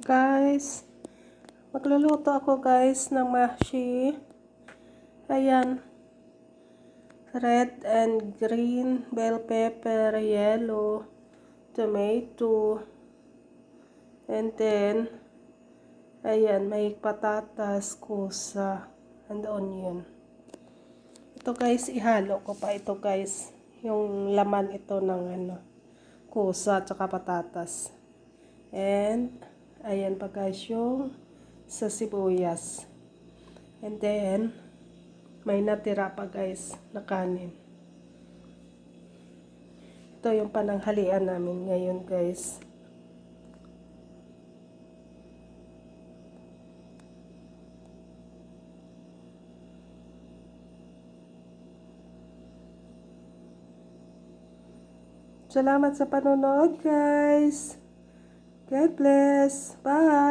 Guys, magluluto ako guys ng mahshi. Ayan. Red and green, bell pepper, yellow, tomato. And then, ayan, may patatas, kusa, and onion. Ito guys, ihalo ko pa ito guys. Yung laman ito ng kusa at patatas. And, ayan pa guys yung sa sibuyas. And then, may natira pa guys na kanin. Ito yung pananghalian namin ngayon guys. Salamat sa panonood guys. God bless. Bye.